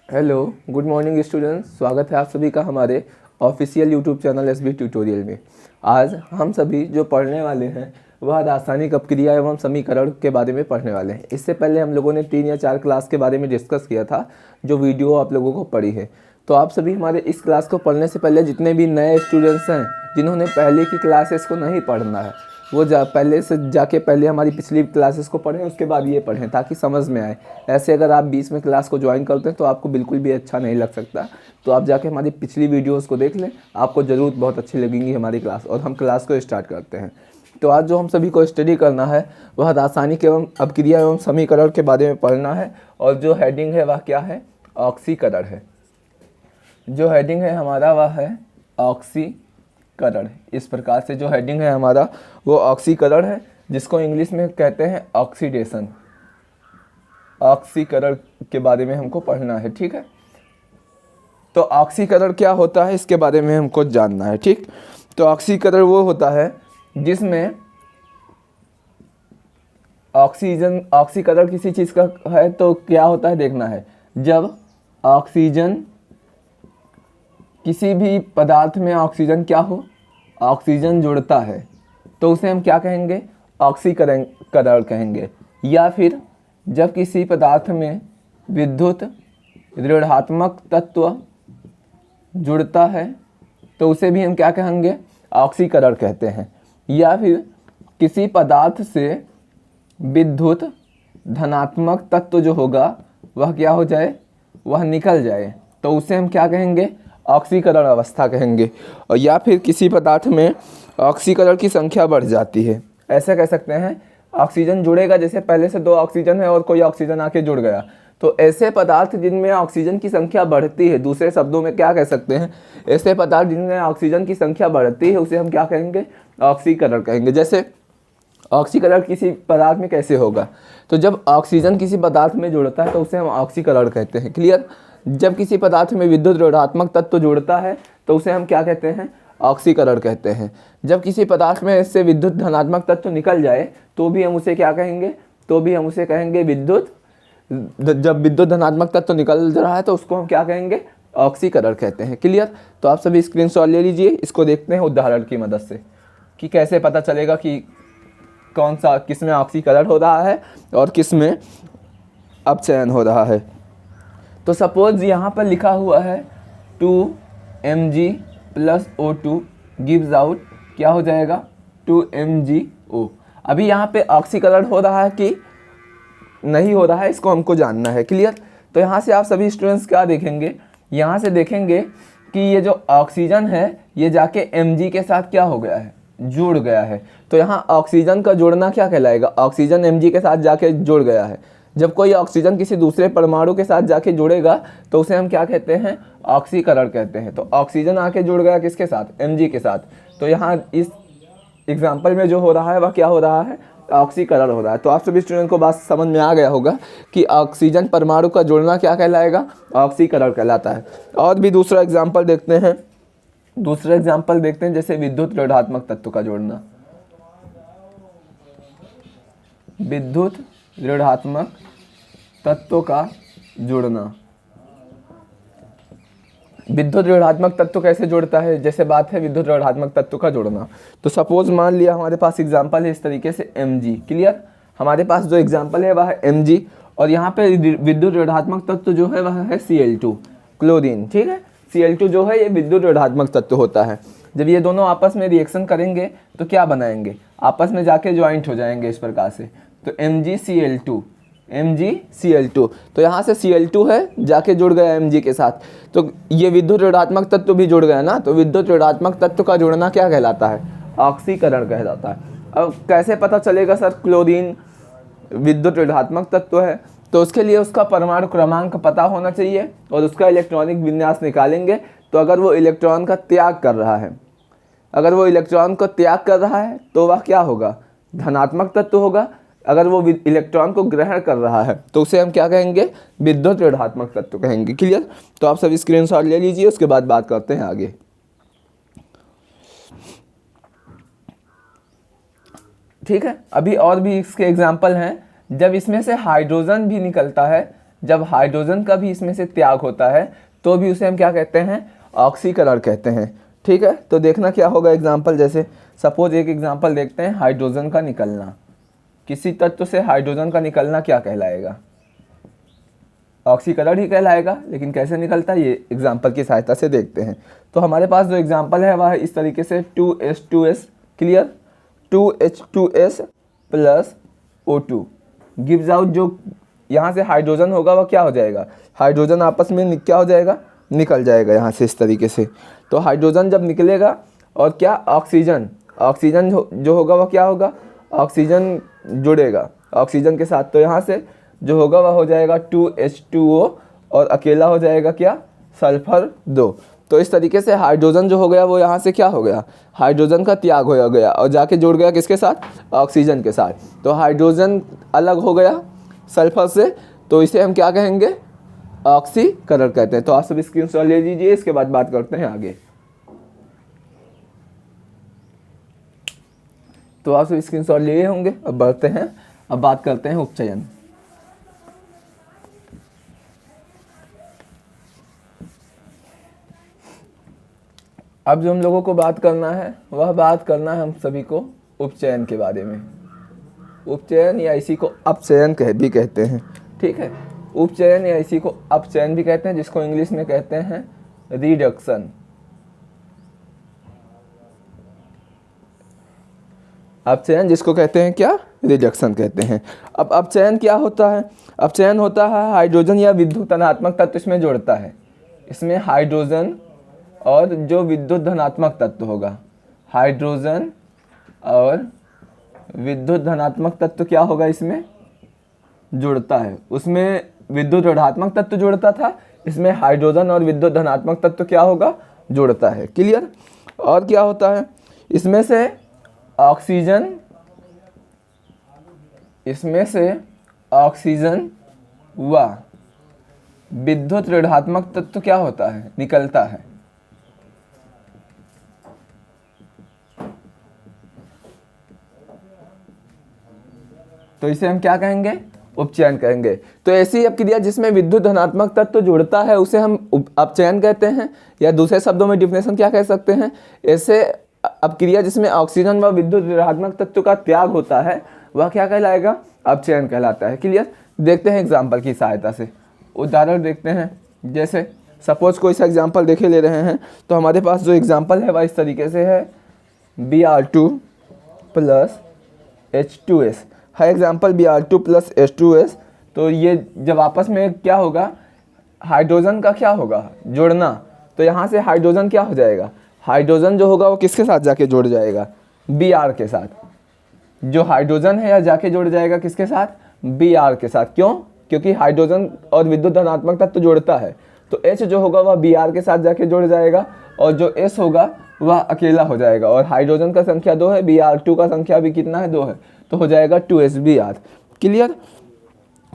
Hello, good morning students. स्वागत है आप सभी का हमारे official YouTube channel SB tutorial में। आज हम सभी जो पढ़ने वाले हैं वह रासायनिक अपक्रिया एवं समीकरण के बारे में पढ़ने वाले हैं। इससे पहले हम लोगों ने 3 या 4 क्लास के बारे में डिस्कस किया था, जो वीडियो आप लोगों को पढ़ी है। तो आप सभी हमारे इस क्लास को पढ़ने से पहले जितने भी नए स्टूडेंट्स हैं जिन्होंने पहले की क्लासेस को नहीं पढ़ना है, वो पहले से जाके पहले हमारी पिछली क्लासेस को पढ़ें, उसके बाद ये पढ़ें ताकि समझ में आए। ऐसे अगर आप बीच में क्लास को ज्वाइन करते हैं तो आपको बिल्कुल भी अच्छा नहीं लग सकता। तो आप जाके हमारी पिछली वीडियोस को देख लें, आपको ज़रूर बहुत अच्छी लगेंगी हमारी क्लास। और हम क्लास को स्टार्ट करते हैं। तो आज जो हम सभी को स्टडी करना है वह रासायनिक एवं अपक्रिया एवं समीकरण के बारे में पढ़ना है। और जो हेडिंग है वह क्या है? ऑक्सीकरण है। जो हेडिंग है हमारा वह है ऑक्सीकरण। इस प्रकार से जो हेडिंग है हमारा वो ऑक्सीकरण है, जिसको इंग्लिश में कहते हैं ऑक्सीडेशन। ऑक्सीकरण के बारे में हमको पढ़ना है, ठीक है। तो ऑक्सीकरण क्या होता है इसके बारे में हमको जानना है, ठीक। तो ऑक्सीकरण वो होता है जिसमें ऑक्सीकरण किसी चीज़ का है तो क्या होता है देखना है। जब ऑक्सीजन किसी भी पदार्थ में ऑक्सीजन क्या हो, ऑक्सीजन जुड़ता है तो उसे हम क्या कहेंगे? ऑक्सीकरण कहेंगे। या फिर जब किसी पदार्थ में विद्युत ऋणात्मक तत्व जुड़ता है तो उसे भी हम क्या कहेंगे? ऑक्सीकरण कहते हैं। या फिर किसी पदार्थ से विद्युत धनात्मक तत्व जो होगा वह क्या हो जाए? वह निकल जाए तो उसे हम क्या कहेंगे? ऑक्सीकरण अवस्था कहेंगे। और या फिर किसी पदार्थ में ऑक्सीकरण की संख्या बढ़ जाती है, ऐसा कह सकते हैं। ऑक्सीजन जुड़ेगा, जैसे पहले से 2 ऑक्सीजन है और कोई ऑक्सीजन आके जुड़ गया, तो ऐसे पदार्थ जिनमें ऑक्सीजन की संख्या बढ़ती है, दूसरे शब्दों में क्या कह सकते हैं, ऐसे पदार्थ जिनमें ऑक्सीजन की संख्या बढ़ती है उसे हम क्या कहेंगे? ऑक्सीकरण कहेंगे। जैसे ऑक्सीकरण किसी पदार्थ में कैसे होगा? तो जब ऑक्सीजन किसी पदार्थ में जुड़ता है तो उसे हम ऑक्सीकरण कहते हैं। क्लियर? जब किसी पदार्थ में विद्युत ऋणात्मक तत्व जुड़ता है तो उसे हम क्या कहते हैं? ऑक्सीकरण कहते हैं। जब किसी पदार्थ में इससे विद्युत धनात्मक तत्व निकल जाए तो भी हम उसे क्या कहेंगे? तो भी हम उसे कहेंगे विद्युत। जब विद्युत धनात्मक तत्व निकल रहा है तो उसको हम क्या कहेंगे? ऑक्सीकरण कहते हैं। क्लियर? तो आप सभी स्क्रीनशॉट ले लीजिए। इसको देखते हैं उदाहरण की मदद से कि कैसे पता चलेगा कि कौन सा किस में ऑक्सीकरण हो रहा है और किस में अपचयन हो रहा है। तो सपोज यहाँ पर लिखा हुआ है 2Mg + O2 गिव्स आउट, क्या हो जाएगा? 2MgO। अभी यहाँ पे ऑक्सीकरण हो रहा है कि नहीं हो रहा है, इसको हमको जानना है। क्लियर? तो यहाँ से आप सभी स्टूडेंट्स क्या देखेंगे? यहाँ से देखेंगे कि ये जो ऑक्सीजन है ये जाके Mg के साथ क्या हो गया है? जुड़ गया है। तो यहाँ ऑक्सीजन का जुड़ना क्या कहलाएगा? ऑक्सीजन Mg के साथ जाके जुड़ गया है। जब कोई ऑक्सीजन किसी दूसरे परमाणु के साथ जाके जुड़ेगा तो उसे हम क्या कहते हैं? ऑक्सीकरण कहते हैं। तो ऑक्सीजन आके जुड़ गया किसके साथ? Mg के साथ। तो यहाँ इस एग्जाम्पल में जो हो रहा है वह क्या हो रहा है? ऑक्सीकरण हो रहा है। तो आप सभी स्टूडेंट को बात समझ में आ गया होगा कि ऑक्सीजन परमाणु का जुड़ना क्या कहलाएगा? ऑक्सीकरण कहलाता है। और भी दूसरा एग्जाम्पल देखते हैं। दूसरा एग्जाम्पल देखते हैं, जैसे विद्युत ऋणात्मक तत्व का जोड़ना। विद्युत ऋणात्मक तत्व का जुड़ना। विद्युत ऋणात्मक तत्व कैसे जुड़ता है? जैसे बात है विद्युत ऋणात्मक तत्व का जुड़ना, तो सपोज मान लिया हमारे पास एग्जाम्पल है इस तरीके से Mg। क्लियर? हमारे पास जो एग्जाम्पल है वह है Mg और यहाँ पे विद्युत ऋणात्मक तत्व जो है वह है Cl2 क्लोरीन। ठीक है? Cl2 जो है ये विद्युत ऋणात्मक तत्व होता है। जब ये दोनों आपस में रिएक्शन करेंगे तो क्या बनाएंगे? आपस में जाके ज्वाइंट हो जाएंगे इस प्रकार से। तो MgCl2, MgCl2। तो यहाँ से Cl2 है जाके जुड़ गया Mg के साथ, तो ये विद्युत ऋणात्मक तत्व भी जुड़ गया ना। तो विद्युत ऋणात्मक तत्व का जुड़ना क्या कहलाता है? ऑक्सीकरण कहलाता है। अब कैसे पता चलेगा सर क्लोरीन विद्युत ऋणात्मक तत्व है? तो उसके लिए उसका परमाणु क्रमांक पता होना चाहिए और उसका इलेक्ट्रॉनिक विन्यास निकालेंगे। तो अगर वो इलेक्ट्रॉन का त्याग कर रहा है, अगर वो इलेक्ट्रॉन को त्याग कर रहा है तो वह क्या होगा? धनात्मक तत्व होगा। अगर वो इलेक्ट्रॉन को ग्रहण कर रहा है तो उसे हम क्या कहेंगे? विद्युत ऋणात्मक तत्व कहेंगे। क्लियर? तो आप सभी स्क्रीनशॉट ले लीजिए, उसके बाद बात करते हैं आगे। ठीक है? अभी और भी इसके एग्जाम्पल हैं। जब इसमें से हाइड्रोजन भी निकलता है, जब हाइड्रोजन का भी इसमें से त्याग होता है तो भी उसे हम क्या कहते हैं, ऑक्सीकरण कहते हैं। ठीक है, तो देखना क्या होगा एग्जाम्पल, जैसे सपोज एक एग्जाम्पल देखते हैं, हाइड्रोजन का निकलना। किसी तत्व से हाइड्रोजन का निकलना क्या कहलाएगा, ऑक्सीकरण ही कहलाएगा। लेकिन कैसे निकलता है ये एग्जाम्पल की सहायता से देखते हैं। तो हमारे पास जो एग्जाम्पल है वह इस तरीके से 2H2S, clear, 2H2S plus O2 gives out, जो यहाँ से हाइड्रोजन होगा वह क्या हो जाएगा, हाइड्रोजन आपस में क्या हो जाएगा, निकल जाएगा यहाँ से इस तरीके से। तो हाइड्रोजन जब निकलेगा और क्या ऑक्सीजन, ऑक्सीजन जो होगा वह क्या होगा, ऑक्सीजन जुड़ेगा ऑक्सीजन के साथ, तो यहाँ से जो होगा वह हो जाएगा 2H2O और अकेला हो जाएगा क्या, सल्फर 2। तो इस तरीके से हाइड्रोजन जो हो गया वो यहाँ से क्या हो गया, हाइड्रोजन का त्याग हो गया और जाके जुड़ गया किसके साथ, ऑक्सीजन के साथ। तो हाइड्रोजन अलग हो गया सल्फर से, तो इसे हम क्या कहेंगे, ऑक्सीकरण कहते हैं। तो आप सब स्क्रीनशॉट ले लीजिए, इसके बाद बात करते हैं आगे। तो आप सब स्क्रीनशॉट लिए होंगे, अब बढ़ते हैं, अब बात करते हैं उपचयन। अब जो हम लोगों को बात करना है वह बात करना है हम सभी को उपचयन के बारे में। उपचयन या इसी को अपचयन भी कहते हैं। ठीक है, उपचयन या इसी को अपचयन भी कहते हैं, जिसको इंग्लिश में कहते हैं रिडक्शन। अपचयन जिसको कहते हैं क्या, रिडक्शन कहते हैं। अब अपचयन क्या होता है, अपचयन होता है हाइड्रोजन या विद्युत धनात्मक तत्व इसमें जोड़ता है। इसमें हाइड्रोजन और जो विद्युत धनात्मक तत्व होगा, हाइड्रोजन और विद्युत धनात्मक तत्व क्या होगा, इसमें जुड़ता है। उसमें विद्युत ऋणात्मक तत्व जुड़ता था, इसमें हाइड्रोजन और विद्युत धनात्मक तत्व क्या होगा, जुड़ता है। क्लियर। और क्या होता है, इसमें से ऑक्सीजन, इसमें से ऑक्सीजन व विद्युत ऋणात्मक तत्व क्या होता है, निकलता है। तो इसे हम क्या कहेंगे, उपचयन कहेंगे। तो ऐसी अपक्रिया जिसमें विद्युत धनात्मक तत्व जुड़ता है उसे हम अपचयन कहते हैं, या दूसरे शब्दों में डिफिनेशन क्या कह सकते हैं, ऐसे अपक्रिया जिसमें ऑक्सीजन व विद्युत ऋणात्मक तत्व का त्याग होता है वह क्या कहलाएगा, अपचयन कहलाता है। क्लियर। देखते हैं एग्जाम्पल की सहायता से, उदाहरण देखते हैं। जैसे सपोज कोई सा एग्जाम्पल देखे ले रहे हैं, तो हमारे पास जो एग्जाम्पल है वह इस तरीके से है, Br2 प्लस H2S है एग्जाम्पल, Br2 प्लस H2S। तो ये जब आपस में क्या होगा, हाइड्रोजन का क्या होगा, जोड़ना, तो यहाँ से हाइड्रोजन क्या हो जाएगा, हाइड्रोजन जो होगा वो किसके साथ जाके जुड़ जाएगा, Br के साथ। जो हाइड्रोजन है या जाके जुड़ जाएगा किसके साथ, Br के साथ। क्यों, क्योंकि हाइड्रोजन और विद्युत धनात्मक तत्व जोड़ता है, तो H जो होगा वह Br के साथ जाके जुड़ जाएगा, और जो S होगा वह अकेला हो जाएगा। और हाइड्रोजन का संख्या 2 है, Br2 का संख्या भी कितना है, 2 है, तो हो जाएगा 2SBr। क्लियर।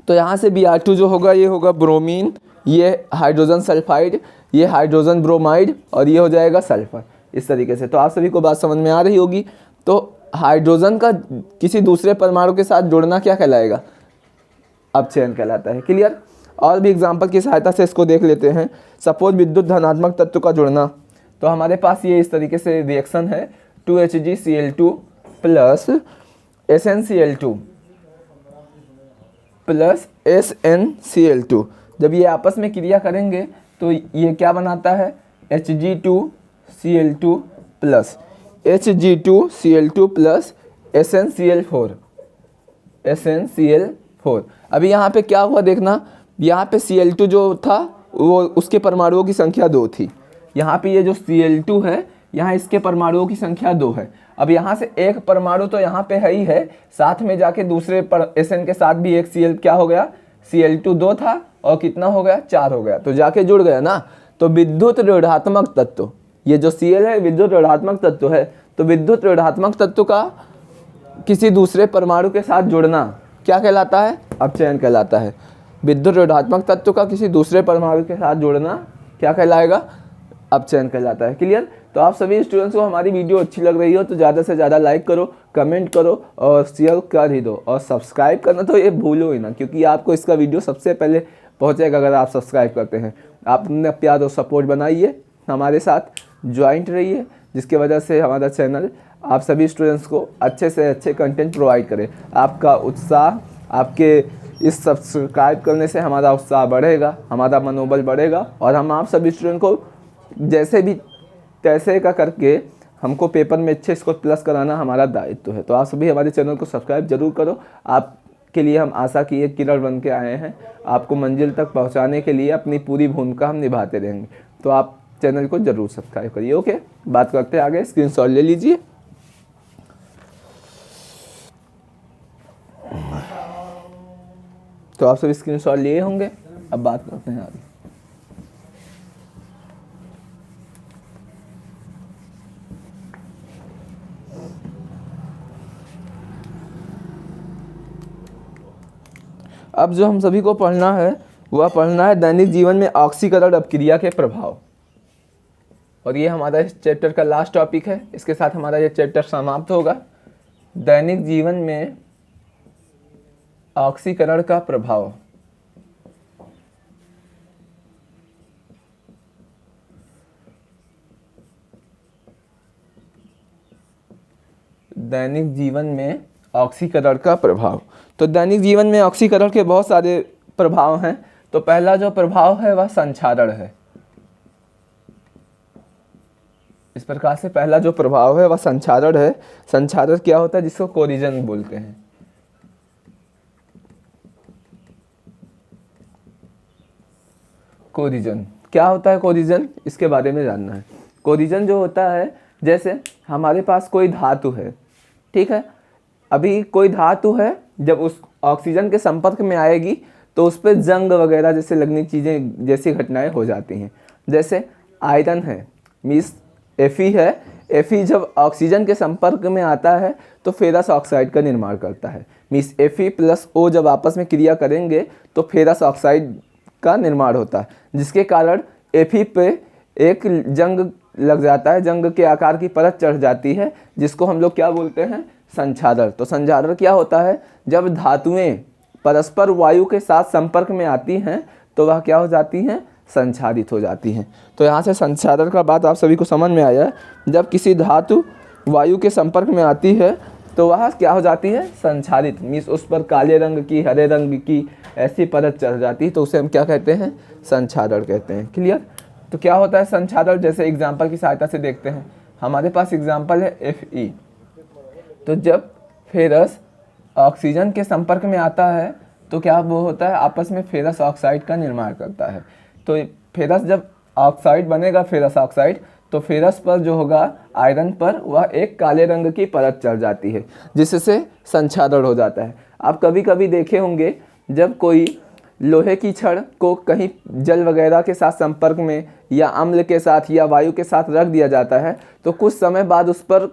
तो यहाँ से Br2 जो होगा ये होगा ब्रोमीन, ये हाइड्रोजन सल्फाइड, ये हाइड्रोजन ब्रोमाइड, और ये हो जाएगा सल्फर, इस तरीके से। तो आप सभी को बात समझ में आ रही होगी। तो हाइड्रोजन का किसी दूसरे परमाणु के साथ जुड़ना क्या कहलाएगा, अपचयन कहलाता है। क्लियर। और भी एग्जाम्पल की सहायता से इसको देख लेते हैं। सपोज विद्युत धनात्मक तत्व का जुड़ना, तो हमारे पास ये इस तरीके से रिएक्शन है, 2HgCl2 plus SnCl2 plus SnCl2। जब ये आपस में क्रिया करेंगे तो ये क्या बनाता है, Hg2Cl2 plus Hg2Cl2 plus SnCl4। अभी यहाँ पे क्या हुआ देखना, यहाँ पे Cl2 जो था वो उसके परमाणुओं की संख्या 2 थी। यहाँ पे ये जो Cl2 है, यहाँ इसके परमाणुओं की संख्या 2 है। अब यहाँ से एक परमाणु तो यहाँ पे है ही है, साथ में जाके दूसरे पर Sn के साथ भी एक Cl क्या हो गया, Cl2 2 था और कितना हो गया, 4 हो गया, तो जाके जुड़ गया ना। तो विद्युत ऋणात्मक तत्व, ये जो Cl है विद्युत ऋणात्मक तत्व है, तो विद्युत ऋणात्मक तत्व का किसी दूसरे परमाणु के साथ जुड़ना क्या कहलाता है, अपचयन कहलाता है। विद्युत ऋणात्मक तत्व का किसी दूसरे परमाणु के साथ जुड़ना क्या कहलाएगा, अपचयन कहलाता है। क्लियर। तो आप सभी स्टूडेंट्स को हमारी वीडियो अच्छी लग रही हो तो ज़्यादा से ज़्यादा लाइक करो, कमेंट करो और शेयर कर ही दो, और सब्सक्राइब करना तो ये भूलो ही ना, क्योंकि आपको इसका वीडियो सबसे पहले पहुंचेगा अगर आप सब्सक्राइब करते हैं। आप अपने प्यार और सपोर्ट बनाइए, हमारे साथ ज्वाइंट रहिए, जिसकी वजह से हमारा चैनल आप सभी स्टूडेंट्स को अच्छे से अच्छे कंटेंट प्रोवाइड करे। आपका उत्साह, आपके इस सब्सक्राइब करने से हमारा उत्साह बढ़ेगा, हमारा मनोबल बढ़ेगा, और हम आप सभी स्टूडेंट को जैसे भी तैसे का करके हमको पेपर में अच्छे स्कोर प्लस कराना हमारा दायित्व है। तो आप सभी हमारे चैनल को सब्सक्राइब जरूर करो। आपके लिए हम आशा की एक किरण बन के आए हैं, आपको मंजिल तक पहुंचाने के लिए अपनी पूरी भूमिका हम निभाते रहेंगे। तो आप चैनल को जरूर सब्सक्राइब करिए। ओके, बात करते हैं आगे। स्क्रीनशॉट ले लीजिए। तो आप सभी स्क्रीनशॉट लिए होंगे। अब बात करते हैं आगे। अब जो हम सभी को पढ़ना है वह पढ़ना है दैनिक जीवन में ऑक्सीकरण अपक्रिया के प्रभाव, और ये हमारा इस चैप्टर का लास्ट टॉपिक है। इसके साथ हमारा ये चैप्टर समाप्त होगा। दैनिक जीवन में ऑक्सीकरण का प्रभाव। दैनिक जीवन में ऑक्सीकरण का प्रभाव। तो दैनिक जीवन में ऑक्सीकरण के बहुत सारे प्रभाव हैं। तो पहला जो प्रभाव है वह संक्षारण है। इस प्रकार से पहला जो प्रभाव है वह संक्षारण है। संक्षारण क्या होता है, जिसको कोरिजन बोलते हैं। कोरिजन क्या होता है? कोरिजन, इसके बारे में जानना है। कोरिजन जो होता है, जैसे हमारे पास कोई धातु है, ठीक है, अभी कोई धातु है, जब उस ऑक्सीजन के संपर्क में आएगी तो उस पर जंग वगैरह जैसे लगनी चीज़ें जैसी घटनाएं हो जाती हैं। जैसे आयरन है, मीन्स Fe है, Fe जब ऑक्सीजन के संपर्क में आता है तो फेरस ऑक्साइड का निर्माण करता है। मीन्स Fe प्लस O जब आपस में क्रिया करेंगे तो फेरस ऑक्साइड का निर्माण होता है, जिसके कारण Fe पे एक जंग लग जाता है, जंग के आकार की परत चढ़ जाती है, जिसको हम लोग क्या बोलते हैं? संक्षारण। तो संक्षारण क्या होता है? जब धातुएं परस्पर वायु के साथ संपर्क में आती हैं तो वह क्या हो जाती हैं? संक्षारित हो जाती हैं। तो यहाँ से संक्षारण का बात आप सभी को समझ में आया। जब किसी धातु वायु के संपर्क में आती है तो वह क्या हो जाती है? संक्षारित। मीन्स उस पर काले रंग की, हरे रंग की ऐसी परत चढ़ जाती है, तो उसे हम क्या कहते हैं? संक्षारण कहते हैं। क्लियर? तो क्या होता है संक्षारण? जैसे एग्जाम्पल की सहायता से देखते हैं। हमारे पास एग्जाम्पल है Fe। तो जब फेरस ऑक्सीजन के संपर्क में आता है तो क्या वो होता है? आपस में फेरस ऑक्साइड का निर्माण करता है। तो फेरस जब ऑक्साइड बनेगा, फेरस ऑक्साइड, तो फेरस पर जो होगा आयरन पर वह एक काले रंग की परत चढ़ जाती है, जिससे संक्षारण हो जाता है। आप कभी कभी देखे होंगे जब कोई लोहे की छड़ को कहीं जल वगैरह के साथ संपर्क में या अम्ल के साथ या वायु के साथ रख दिया जाता है तो कुछ समय बाद उस पर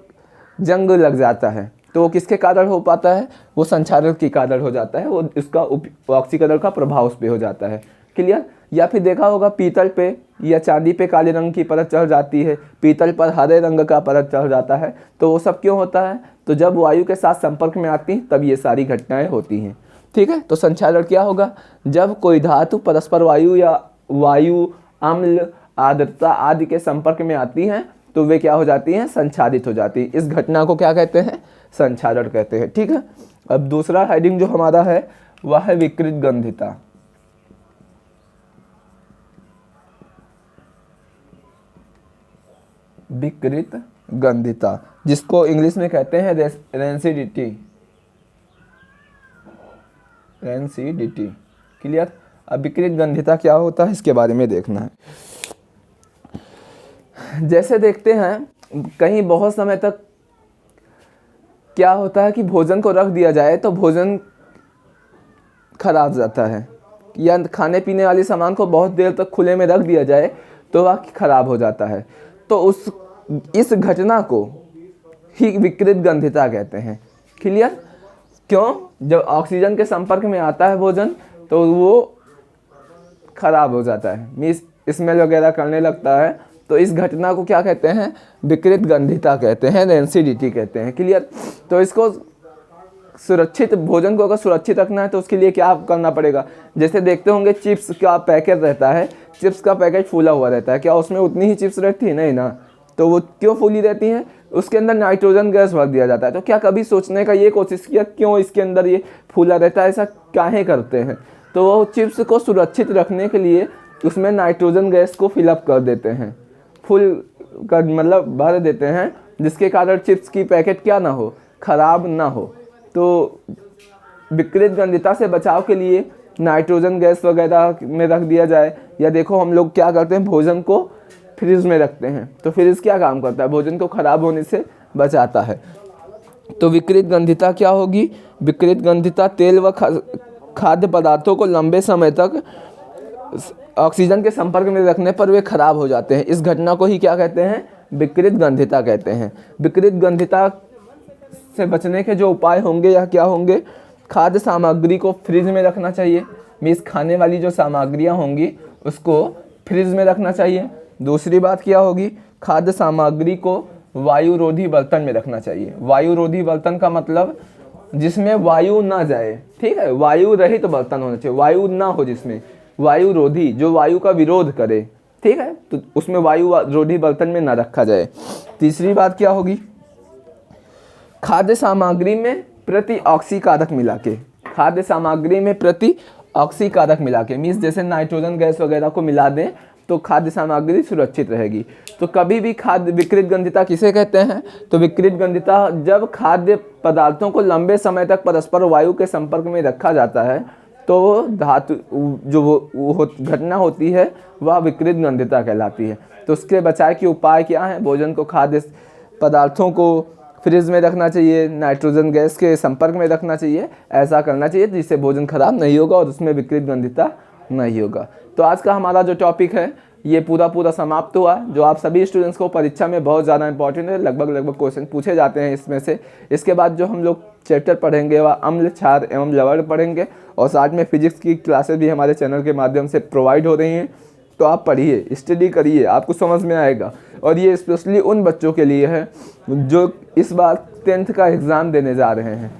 जंग लग जाता है। तो वो किसके कारण हो पाता है? वो संक्षारण के कारण हो जाता है। वो इसका ऑक्सीकरण का प्रभाव उस पर हो जाता है। क्लियर? या फिर देखा होगा पीतल पे या चांदी पे काले रंग की परत चढ़ जाती है, पीतल पर हरे रंग का परत चढ़ जाता है। तो वो सब क्यों होता है? तो जब वायु के साथ संपर्क में आती हैं तब ये सारी घटनाएं होती हैं। ठीक है? तो संक्षारण क्या होगा? जब कोई धातु परस्पर वायु या वायु, अम्ल, आर्द्रता आदि के संपर्क में आती हैं तो वे क्या हो जाती हैं? संक्षारित हो जाती है। इस घटना को क्या कहते हैं? संक्षारण कहते हैं। ठीक है? अब दूसरा हेडिंग जो हमारा है वह है विकृत गंधिता। विकृत गंधिता, जिसको इंग्लिश में कहते हैं रेंसिडिटी। रेंसिडिटी। क्लियर? अब विकृत गंधिता क्या होता है इसके बारे में देखना है। जैसे देखते हैं कहीं बहुत समय तक क्या होता है कि भोजन को रख दिया जाए तो भोजन खराब जाता है, या खाने पीने वाले सामान को बहुत देर तक खुले में रख दिया जाए तो वह खराब हो जाता है। तो इस घटना को ही विकृत गंधिता कहते हैं। क्लियर? क्यों? जब ऑक्सीजन के संपर्क में आता है भोजन तो वो खराब हो जाता है, मीन्स स्मेल वगैरह करने लगता है, तो इस घटना को क्या कहते हैं? विकृत गंधिता कहते हैं, रेंसिडिटी कहते हैं। क्लियर? तो इसको सुरक्षित, भोजन को अगर सुरक्षित रखना है तो उसके लिए क्या करना पड़ेगा? जैसे देखते होंगे चिप्स का पैकेट रहता है, चिप्स का पैकेट फूला हुआ रहता है, क्या उसमें उतनी ही चिप्स रहती है? नहीं ना। तो वो क्यों फूली रहती हैं? उसके अंदर नाइट्रोजन गैस भर दिया जाता है। तो क्या कभी सोचने का ये कोशिश किया क्यों इसके अंदर ये फूला रहता है, ऐसा काहे करते हैं? तो वो चिप्स को सुरक्षित रखने के लिए उसमें नाइट्रोजन गैस को फिलअप कर देते हैं, फुल कर मतलब भर देते हैं, जिसके कारण चिप्स की पैकेट क्या ना हो, खराब ना हो। तो विकृत गंधिता से बचाव के लिए नाइट्रोजन गैस वगैरह में रख दिया जाए, या देखो हम लोग क्या करते हैं, भोजन को फ्रिज में रखते हैं। तो फ्रिज क्या काम करता है? भोजन को खराब होने से बचाता है। तो विकृत गंधिता क्या होगी? विकृत गंधिता तेल व खाद्य पदार्थों को लंबे समय तक ऑक्सीजन के संपर्क में रखने पर वे खराब हो जाते हैं। इस घटना को ही क्या कहते हैं? विकृत गंधिता कहते हैं। विकृत गंधिता से बचने के जो उपाय होंगे या क्या होंगे? खाद्य सामग्री को फ्रिज में रखना चाहिए, मीन्स खाने वाली जो सामग्रियां होंगी उसको फ्रिज में रखना चाहिए। दूसरी बात क्या होगी? खाद्य सामग्री को वायुरोधी बर्तन में रखना चाहिए। वायुरोधी बर्तन का मतलब जिसमें वायु ना जाए, ठीक है, वायु रहित तो बर्तन होना चाहिए, वायु ना हो जिसमें, वायुरोधी जो वायु का विरोध करे, ठीक है, तो उसमें वायु रोधी बर्तन में ना रखा जाए। तीसरी बात क्या होगी? खाद्य सामग्री में प्रति ऑक्सीकारक मिला के, खाद्य सामग्री में प्रति ऑक्सीकारक मिला के, मीन्स जैसे नाइट्रोजन गैस वगैरह को मिला दें तो खाद्य सामग्री सुरक्षित रहेगी। तो कभी भी खाद्य विकृत गंधिता किसे कहते हैं? तो विकृत गंधिता जब खाद्य पदार्थों को लंबे समय तक परस्पर वायु के संपर्क में रखा जाता है तो धातु जो वो घटना होती है वह विकृत गंधिता कहलाती है। तो उसके बचाव के उपाय क्या हैं? भोजन को, खाद्य पदार्थों को फ्रिज में रखना चाहिए, नाइट्रोजन गैस के संपर्क में रखना चाहिए, ऐसा करना चाहिए जिससे भोजन खराब नहीं होगा और उसमें विकृत गंधिता नहीं होगा। तो आज का हमारा जो टॉपिक है ये पूरा समाप्त हुआ, जो आप सभी स्टूडेंट्स को परीक्षा में बहुत ज़्यादा इंपॉर्टेंट है। लगभग क्वेश्चन पूछे जाते हैं इसमें से। इसके बाद जो हम लोग चैप्टर पढ़ेंगे वह अम्ल, क्षार एवं लवण पढ़ेंगे, और साथ में फिजिक्स की क्लासेस भी हमारे चैनल के माध्यम से प्रोवाइड हो रही हैं। तो आप पढ़िए, स्टडी करिए, आपको समझ में आएगा। और ये स्पेशली उन बच्चों के लिए है जो इस बार 10th का एग्ज़ाम देने जा रहे हैं,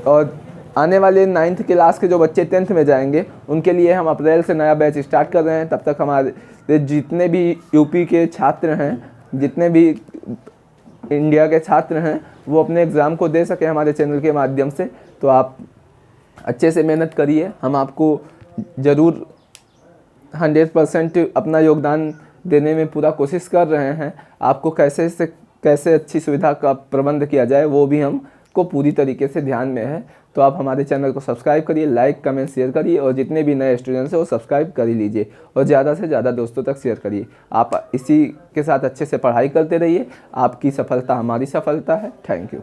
और आने वाले 9th क्लास के जो बच्चे 10th में जाएंगे उनके लिए हम अप्रैल से नया बैच स्टार्ट कर रहे हैं। तब तक हमारे जितने भी यूपी के छात्र हैं, जितने भी इंडिया के छात्र हैं, वो अपने एग्ज़ाम को दे सके हमारे चैनल के माध्यम से। तो आप अच्छे से मेहनत करिए, हम आपको ज़रूर 100% अपना योगदान देने में पूरा कोशिश कर रहे हैं। आपको कैसे अच्छी सुविधा का प्रबंध किया जाए वो भी हमको पूरी तरीके से ध्यान में है। तो आप हमारे चैनल को सब्सक्राइब करिए, लाइक कमेंट शेयर करिए, और जितने भी नए स्टूडेंट्स हैं वो सब्सक्राइब कर ही लीजिए, और ज़्यादा से ज़्यादा दोस्तों तक शेयर करिए। आप इसी के साथ अच्छे से पढ़ाई करते रहिए, आपकी सफलता हमारी सफलता है। Thank you.